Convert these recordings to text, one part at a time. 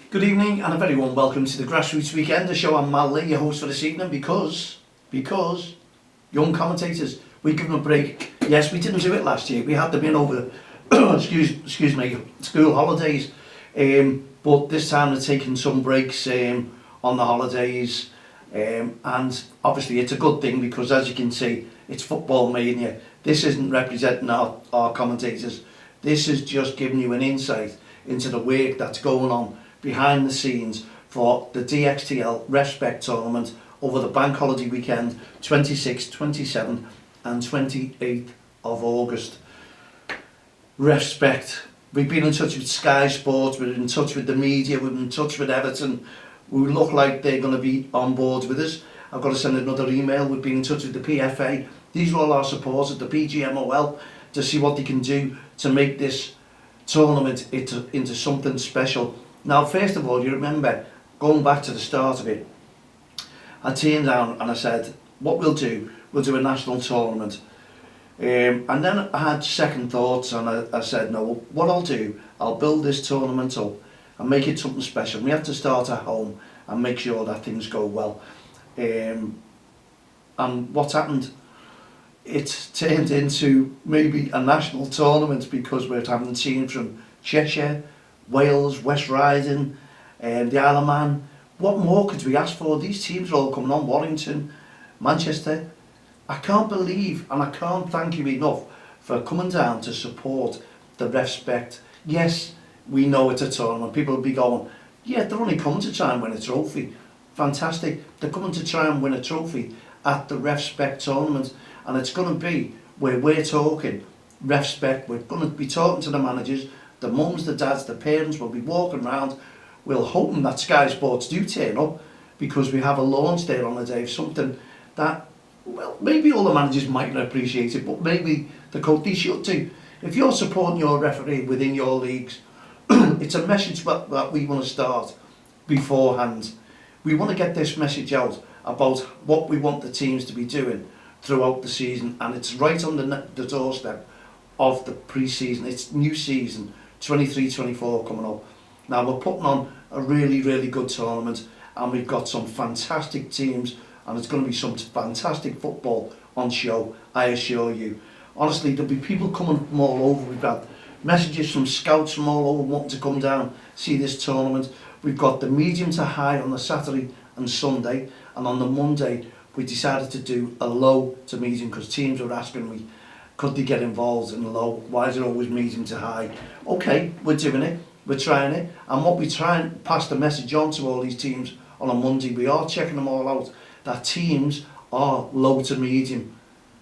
Good evening and a very warm welcome to the Grassroots Weekend, the show. I'm Mal Lee, your host for this evening, because young commentators, we give them a break. Yes, we didn't do it last year. We had them in over excuse me, school holidays, but this time they're taking some breaks on the holidays, and obviously it's a good thing, because as you can see, it's football mania. This isn't representing our commentators. This is just giving you an insight into the work that's going on behind the scenes for the DXTL REFspect tournament over the bank holiday weekend, 26th, 27th and 28th of August. REFspect, we've been in touch with Sky Sports, we're in touch with the media, we're in touch with Everton. We look like they're going to be on board with us. I've got to send another email. We've been in touch with the PFA. These are all our supporters, the PGMOL, to see what they can do to make this tournament into something special. Now, first of all, you remember, going back to the start of it, I turned down and I said, what we'll do a national tournament. And then I had second thoughts, and I said, no, what I'll build this tournament up and make it something special. We have to start at home and make sure that things go well. And what's happened? It's turned into maybe a national tournament, because we're having teams from Cheshire, Wales, West Riding, the Isle of Man. What more could we ask for? These teams are all coming on, Warrington, Manchester. I can't believe, and I can't thank you enough for coming down to support the REFspect. Yes, we know it's a tournament. People will be going, yeah, they're only coming to try and win a trophy. Fantastic. They're coming to try and win a trophy at the REFspect tournament, and it's going to be where we're talking REFspect. We're going to be talking to the managers, the mums, the dads, the parents. Will be walking around. We'll hoping that Sky Sports do turn up, because we have a launch there on the day of something that, well, maybe all the managers might not appreciate it, but maybe the coach, they should do. If you're supporting your referee within your leagues, it's a message that we want to start beforehand. We want to get this message out about what we want the teams to be doing throughout the season, and it's right on the doorstep of the pre-season. It's new season 23-24 coming up. Now we're putting on a really, really good tournament, and we've got some fantastic teams, and it's going to be some fantastic football on show, I assure you. Honestly, there'll be people coming from all over. We've got messages from scouts from all over wanting to come down, see this tournament. We've got the medium to high on the Saturday and Sunday, and on the Monday we decided to do a low to medium, because teams were asking me, could they get involved in low? Why is it always medium to high? Okay, we're doing it, we're trying it, and what we try and pass the message on to all these teams on a Monday, we are checking them all out, that teams are low to medium.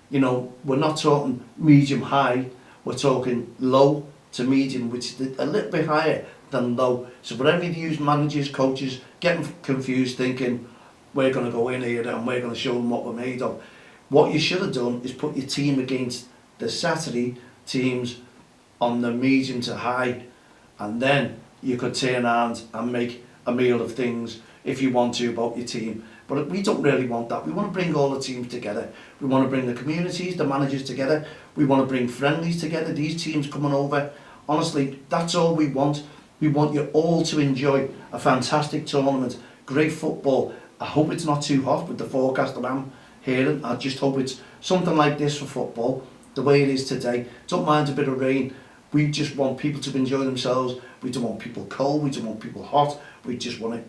You know, we're not talking medium high, we're talking low to medium, which is a little bit higher than low. So for any of you managers, coaches getting confused, thinking we're going to go in here and we're going to show them what we're made of, what you should have done is put your team against the Saturday teams on the medium to high, and then you could turn around and make a meal of things if you want to about your team. But we don't really want that. We want to bring all the teams together. We want to bring the communities, the managers together. We want to bring friendlies together, these teams coming over. Honestly, that's all we want. We want you all to enjoy a fantastic tournament, great football. I hope it's not too hot with the forecast that I'm hearing. I just hope it's something like this for football, the way it is today. Don't mind a bit of rain. We just want people to enjoy themselves. We don't want people cold, we don't want people hot. We just want it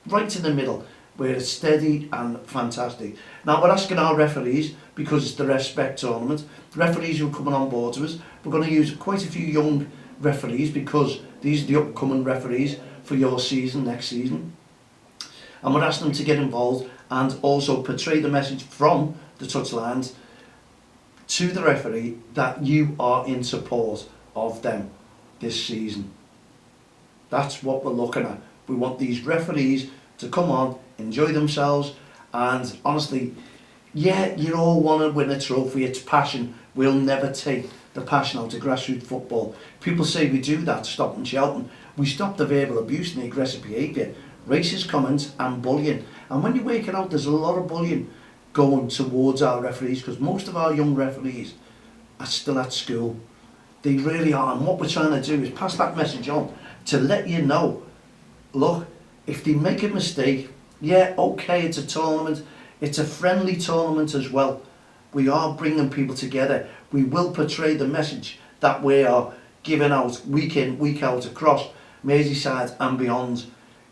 right in the middle, where it's steady and fantastic. Now we're asking our referees, because it's the REFspect tournament, the referees who are coming on board to us, we're going to use quite a few young referees, because these are the upcoming referees for your season, next season. And we're asking them to get involved and also portray the message from the touchlines to the referee that you are in support of them this season. That's what we're looking at. We want these referees to come on, enjoy themselves, and honestly, yeah, you all want to win a trophy, it's passion. We'll never take the passion out of grassroots football. People say we do that, stop and shouting. We stop the verbal abuse and the aggressive behaviour, racist comments and bullying. And when you work it out, there's a lot of bullying going towards our referees, because most of our young referees are still at school. They really are, and what we're trying to do is pass that message on to let you know look, if they make a mistake, yeah, okay, it's a tournament. It's a friendly tournament as well. We are bringing people together. We will portray the message that we are giving out week in, week out across Merseyside and beyond.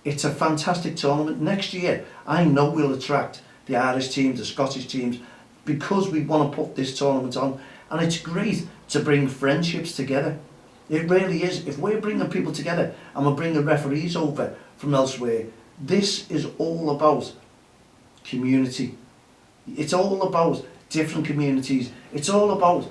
It's a fantastic tournament. Next year, I know we'll attract the Irish teams, the Scottish teams, because we want to put this tournament on. And it's great to bring friendships together. It really is. If we're bringing people together and we're bringing referees over from elsewhere, this is all about community. It's all about different communities. It's all about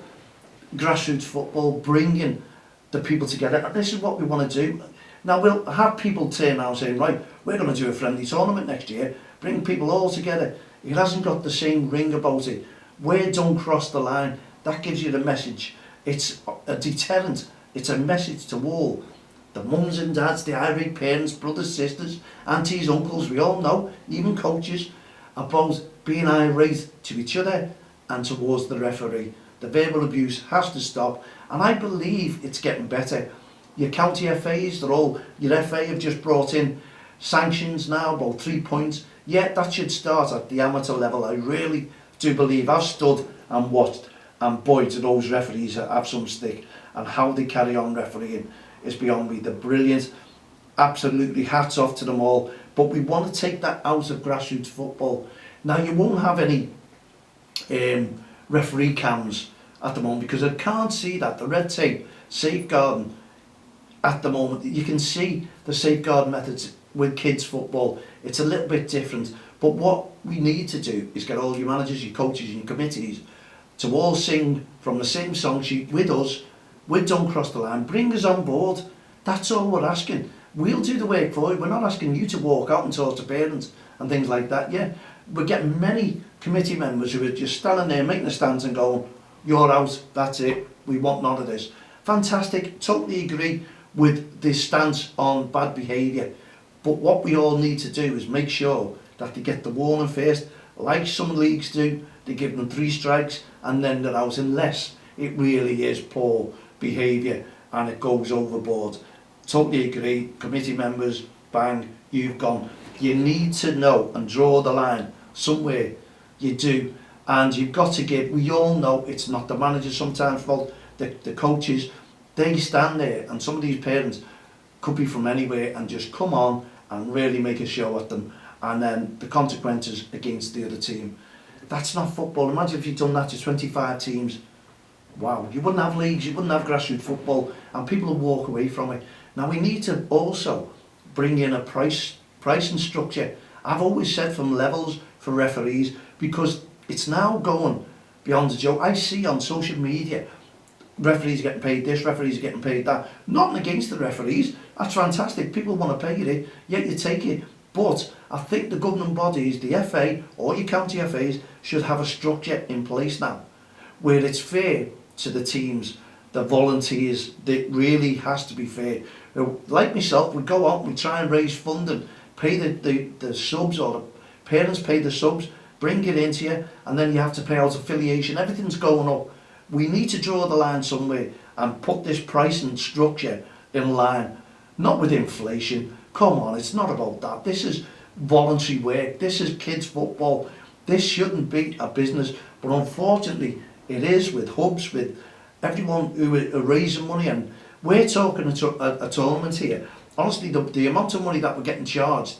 grassroots football, bringing the people together. And this is what we want to do. Now, we'll have people turn around saying, right, we're going to do a friendly tournament next year, bring people all together. It hasn't got the same ring about it. We don't cross the line. That gives you the message. It's a deterrent. It's a message to all the mums and dads, the irate parents, brothers, sisters, aunties, uncles, we all know, even coaches, about being irate to each other and towards the referee. The verbal abuse has to stop, and I believe it's getting better. Your county FAs, your FA have just brought in sanctions now, about 3 points. Yeah, that should start at the amateur level. I really do believe. I've stood and watched, and boy, do those referees have some stick, and how they carry on refereeing is beyond me. They're brilliant. Absolutely, hats off to them all. But we want to take that out of grassroots football. Now, you won't have any referee cams at the moment, because I can't see that. The red tape, safeguarding at the moment, you can see the safeguard methods with kids football. It's a little bit different. But what we need to do is get all your managers, your coaches and your committees to all sing from the same song sheet with us, with Don't Cross the Line. Bring us on board. That's all we're asking. We'll do the work for you. We're not asking you to walk out and talk to parents and things like that. Yeah, we're getting many committee members who are just standing there making a stance and going, you're out, that's it, we want none of this. Fantastic, totally agree with this stance on bad behaviour. But what we all need to do is make sure that they get the warning first, like some leagues do. They give them 3 strikes and then they're out, unless it really is poor behaviour and it goes overboard. Totally agree. Committee members, bang, you've gone. You need to know and draw the line somewhere. You do. And you've got to give, we all know it's not the manager's sometimes fault, the coaches, they stand there, and some of these parents could be from anywhere and just come on and really make a show at them, and then the consequences against the other team. That's not football. Imagine if you'd done that to 25 teams. Wow, you wouldn't have leagues, you wouldn't have grassroots football, and people would walk away from it. Now, we need to also bring in a pricing structure. I've always said from levels for referees, because it's now going beyond a joke. I see on social media, referees are getting paid this, referees are getting paid that. Nothing against the referees, that's fantastic. People want to pay you, yet you take it. But I think the governing bodies, the FA or your county FAs, should have a structure in place now where it's fair to the teams, the volunteers. That really has to be fair. Like myself, we go out, we try and raise funding, pay the subs, or the parents pay the subs, bring it into you, and then you have to pay out affiliation. Everything's going up. We need to draw the line somewhere and put this pricing structure in line, not with inflation. Come on, it's not about that. This is voluntary work. This is kids football. This shouldn't be a business, but unfortunately it is, with hubs, with everyone who are raising money. And we're talking a tournament here. Honestly, the amount of money that we're getting charged,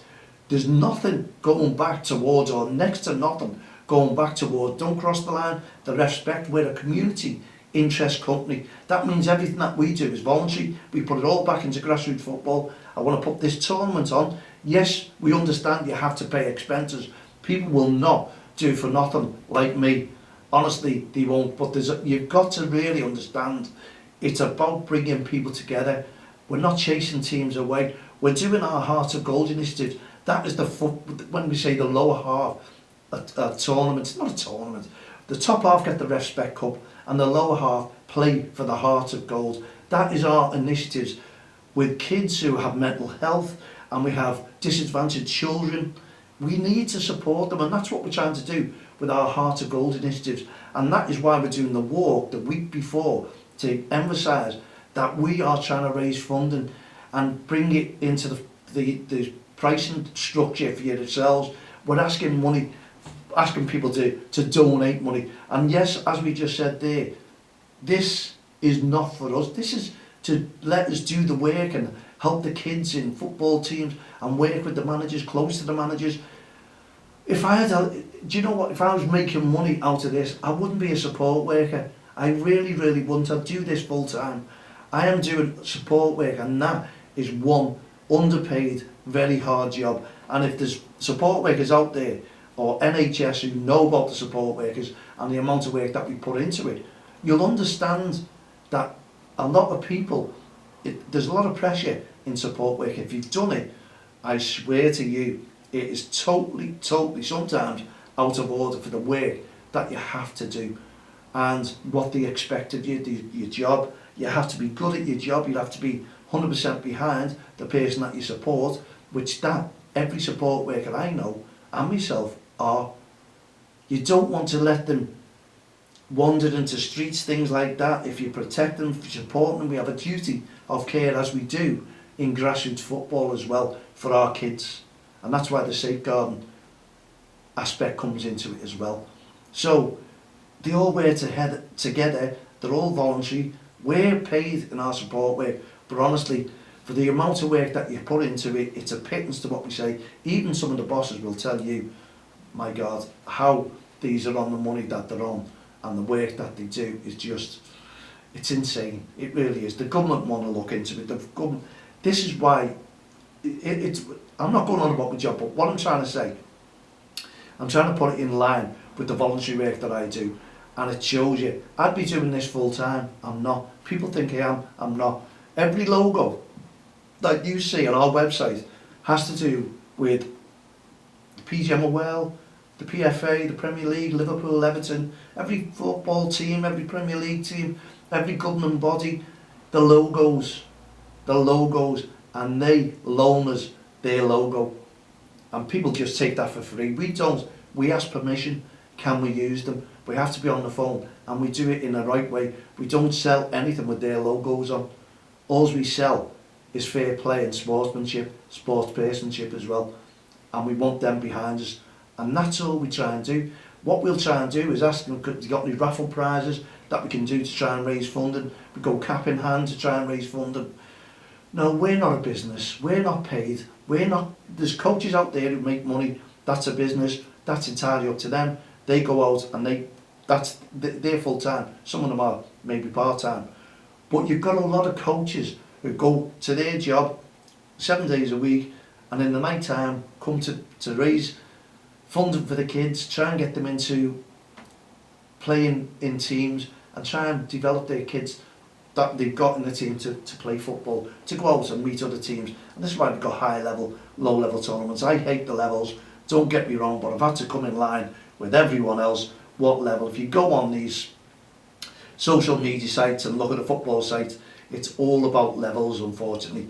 there's nothing going back towards, or next to nothing going back towards Don't Cross the Line, the REFspect. We're a community interest company. That means everything that we do is voluntary. We put it all back into grassroots football. I want to put this tournament on. Yes, we understand you have to pay expenses. People will not do for nothing like me. Honestly, they won't. But you've got to really understand, it's about bringing people together. We're not chasing teams away. We're doing our Heart of Gold initiative. That is when we say the lower half, a tournament. It's not a tournament. The top half get the REFspect Cup, and the lower half play for the Heart of Gold. That is our initiatives with kids who have mental health, and we have disadvantaged children. We need to support them, and that's what we're trying to do with our Heart of Gold initiatives. And that is why we're doing the walk the week before, to emphasise that we are trying to raise funding and bring it into the pricing structure for yourselves. We're asking money, asking people to donate money. And yes, as we just said there, this is not for us. This is to let us do the work and help the kids in football teams and work with the managers, close to the managers. If I had, do you know what? If I was making money out of this, I wouldn't be a support worker. I really, really wouldn't. I'd do this full time. I am doing support work, and that is one underpaid, very hard job. And if there's support workers out there, or NHS who know about the support workers and the amount of work that we put into it, you'll understand that a lot of people, there's a lot of pressure in support work. If you've done it, I swear to you, it is totally, totally sometimes out of order for the work that you have to do and what they expect of you, your job. You have to be good at your job. You have to be 100% behind the person that you support, which that every support worker I know and myself are. You don't want to let them wander into streets, things like that. If you protect them, if you support them, we have a duty of care, as we do in grassroots football as well, for our kids. And that's why the safeguarding aspect comes into it as well. So they all work together, they're all voluntary, we're paid in our support work, but honestly, for the amount of work that you put into it, it's a pittance to what we say. Even some of the bosses will tell you, my God, how these are on the money that they're on, and the work that they do is just, it's insane. It really is. The government want to look into it. The government, this is why, it's, I'm not going on about my job, but what I'm trying to say, I'm trying to put it in line with the voluntary work that I do, and it shows you. I'd be doing this full time. I'm not. People think I am. I'm not. Every logo that you see on our website has to do with the PGMOL, the PFA, the Premier League, Liverpool, Everton, every football team, every Premier League team, every governing body, the logos, and they loan us their logo. And people just take that for free. We don't. We ask permission. Can we use them? We have to be on the phone, and we do it in the right way. We don't sell anything with their logos on. All we sell is fair play and sportsmanship, sportspersonship as well. And we want them behind us. And that's all we try and do. What we'll try and do is ask them, have they got any raffle prizes that we can do to try and raise funding? We go cap in hand to try and raise funding. No, we're not a business. We're not paid. We're not. There's coaches out there who make money. That's a business. That's entirely up to them. They go out and they're full time. Some of them are maybe part time. But you've got a lot of coaches who go to their job 7 days a week, and in the night time come to raise funding for the kids, try and get them into playing in teams and try and develop their kids that they've got in the team to play football, to go out and meet other teams. And this is why we've got high level, low level tournaments. I hate the levels, don't get me wrong, but I've had to come in line with everyone else. What level? If you go on these social media sites and look at a football site, it's all about levels, unfortunately.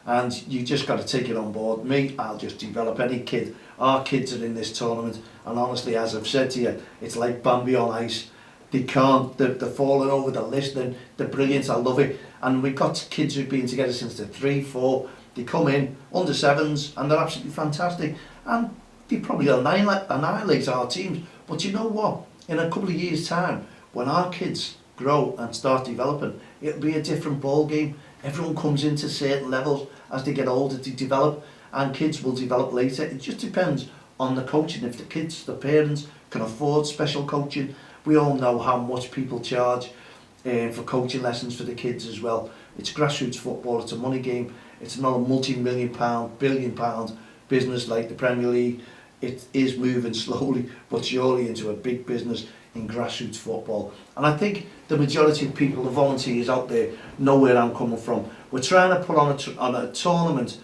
And you just got to take it on board. Me, I'll just develop any kid. Our kids are in this tournament, and honestly, as I've said to you, it's like Bambi on ice. They can't, they're falling over, they're listening, they're brilliant, I love it. And we've got kids who've been together since they're 3, 4, they come in, under 7s, and they're absolutely fantastic. And they probably annihilate our teams. But you know what? In a couple of years' time, when our kids grow and start developing, it'll be a different ball game. Everyone comes into certain levels as they get older, they develop, and kids will develop later. It just depends on the coaching. If the kids, the parents, can afford special coaching. We all know how much people charge for coaching lessons for the kids as well. It's grassroots football, it's a money game. It's not a multi-million pound, billion pound business like the Premier League. It is moving slowly but surely into a big business in grassroots football. And I think the majority of people, the volunteers out there, know where I'm coming from. We're trying to put on a tournament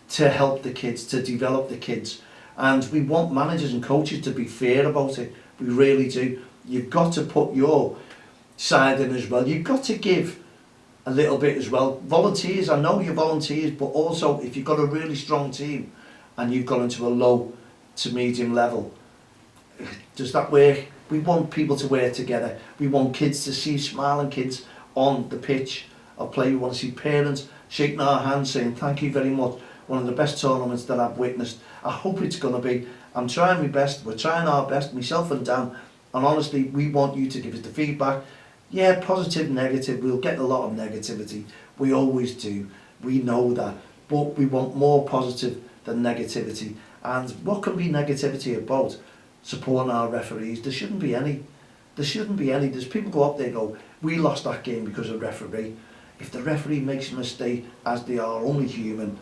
to help the kids, to develop the kids. And we want managers and coaches to be fair about it. We really do. You've got to put your side in as well. You've got to give a little bit as well. Volunteers, I know you're volunteers, but also if you've got a really strong team and you've gone into a low to medium level, does that work? We want people to work together. We want kids to see smiling kids on the pitch of play. We want to see parents shaking our hands saying thank you very much one of the best tournaments that I've witnessed. I hope it's going to be. I'm trying my best, we're trying our best, myself and Dan, and honestly, we want you to give us the feedback. Yeah, positive, negative, we'll get a lot of negativity. We always do. We know that. But we want more positive than negativity. And what can be negativity about? Supporting our referees. There shouldn't be any. There shouldn't be any. There's people go up there and go, we lost that game because of referee. If the referee makes a mistake, as they are only human,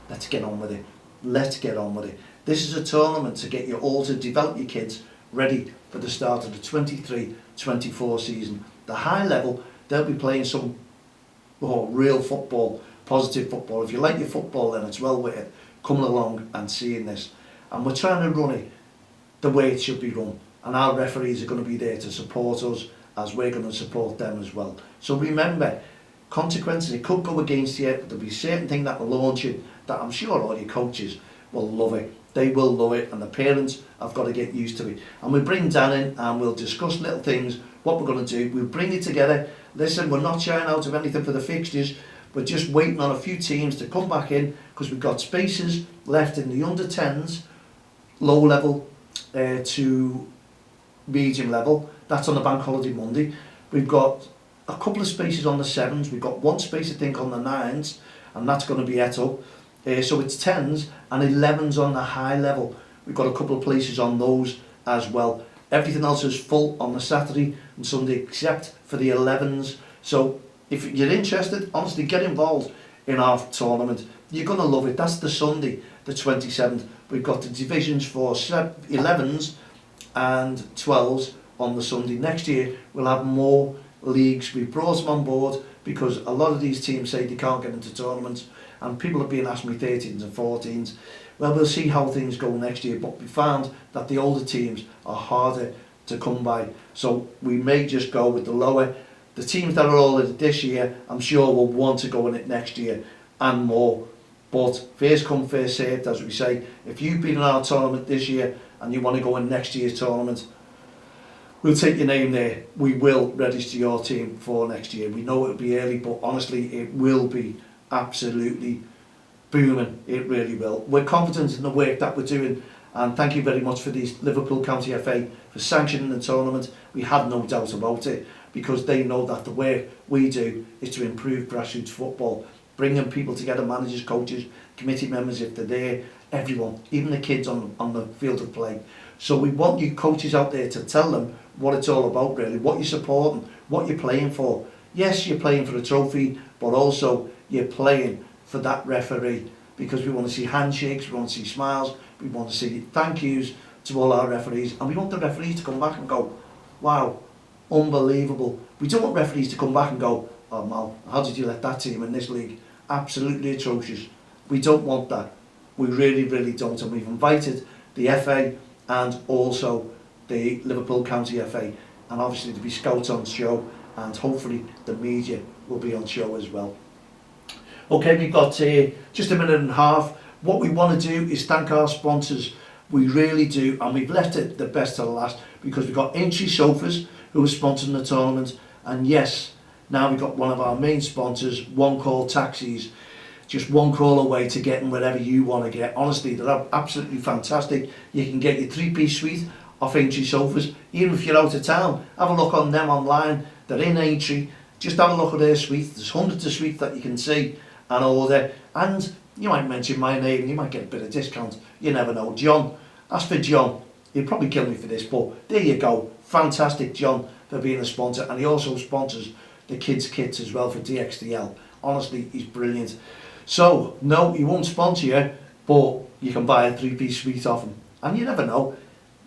let's get on with it. Let's get on with it. This is a tournament to get you all to develop your kids ready for the start of the 23-24 season. The high level, they'll be playing some real football, positive football. If you like your football, then it's well worth it coming along and seeing this. And we're trying to run it the way it should be run. And our referees are going to be there to support us as we're going to support them as well. So remember, consequences, it could go against you, but there'll be certain things that will launch you that I'm sure all your coaches will love it. They will love it, and the parents have got to get used to it. And we'll bring Dan in and we'll discuss little things, what we're going to do. We'll bring it together. Listen, we're not shying out of anything for the fixtures. We're just waiting on a few teams to come back in because we've got spaces left in the under 10s, low level to medium level. That's on the bank holiday Monday. We've got a couple of spaces on the 7s. We've got one space, I think, on the 9s, and that's going to be et up. So it's 10s and 11s on the high level. We've got a couple of places on those as well. Everything else is full on the Saturday and Sunday except for the 11s. So if you're interested, honestly, get involved in our tournament. You're going to love it. That's the Sunday, the 27th. We've got the divisions for 11s and 12s on the Sunday. Next year, we'll have more leagues. We've brought them on board because a lot of these teams say they can't get into tournaments, and people have been asking me 13s and 14s. Well, we'll see how things go next year, but we found that the older teams are harder to come by. So we may just go with the lower. The teams that are all in it this year, I'm sure will want to go in it next year and more. But first come, first served, as we say. If you've been in our tournament this year and you want to go in next year's tournament, we'll take your name there. We will register your team for next year. We know it'll be early, but honestly, it will be absolutely booming. It really will. We're confident in the work that we're doing, and thank you very much for the Liverpool County FA for sanctioning the tournament. We had no doubt about it, because they know that the work we do is to improve grassroots football, bringing people together, managers, coaches, committee members if they're there, everyone, even the kids on the field of play. So we want you coaches out there to tell them what it's all about really, what you're supporting, what you're playing for. Yes, you're playing for a trophy, but also you're playing for that referee, because we want to see handshakes, we want to see smiles, we want to see thank yous to all our referees, and we want the referees to come back and go, wow, unbelievable. We don't want referees to come back and go, oh Mal, how did you let that team in this league? Absolutely atrocious. We don't want that. We really, really don't. And we've invited the FA and also the Liverpool County FA, and obviously to be scouts on show, and hopefully the media will be on show as well. Okay, we've got just a minute and a half. What we want to do is thank our sponsors. We really do, and we've left it the best to the last, because we've got Aintree Sofas, who are sponsoring the tournament, and yes, now we've got one of our main sponsors, One Call Taxis, just one call away to getting wherever you want to get. Honestly, they're absolutely fantastic. You can get your three-piece suite off Aintree Sofas. Even if you're out of town, have a look on them online. They're in Aintree. Just have a look at their suite. There's hundreds of suites that you can see and order. And you might mention my name, you might get a bit of discount. You never know. John, ask for John. He'll probably kill me for this, but there you go. Fantastic, John, for being a sponsor. And he also sponsors the kids' kits as well for DXDL. Honestly, he's brilliant. So, no, he won't sponsor you, but you can buy a three-piece suite off him. And you never know,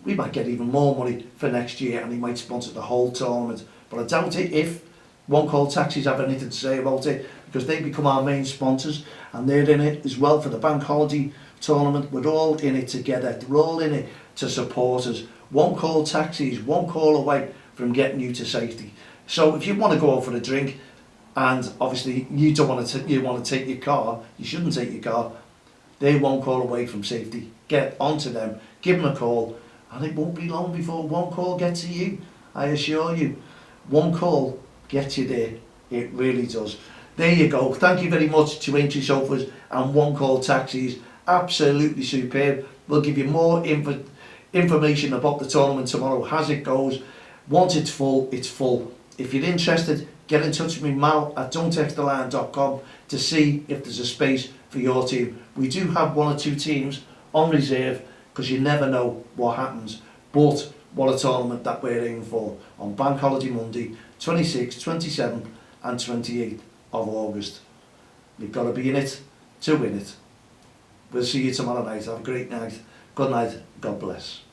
we might get even more money for next year, and he might sponsor the whole tournament. But I doubt it if One Call Taxis have anything to say about it, because they become our main sponsors, and they're in it as well for the bank holiday tournament. We're all in it together. We're all in it to support us. One Call Taxis, one call away from getting you to safety. So if you want to go out for a drink, and obviously you don't want to, you want to take your car, you shouldn't take your car. They're one call away from safety. Get onto them, give them a call, and it won't be long before one call gets to you. I assure you, one call gets you there. It really does. There you go. Thank you very much to Aintree Sofas and One Call Taxis. Absolutely superb. We'll give you more information about the tournament tomorrow as it goes. Once it's full, it's full. If you're interested, get in touch with me, mal@don'ttexttheline.com, to see if there's a space for your team. We do have 1 or 2 teams on reserve, because you never know what happens. But what a tournament that we're aiming for on Bank Holiday Monday, 26th, 27th and 28th of August. You've got to be in it to win it. We'll see you tomorrow night. Have a great night. Good night. God bless.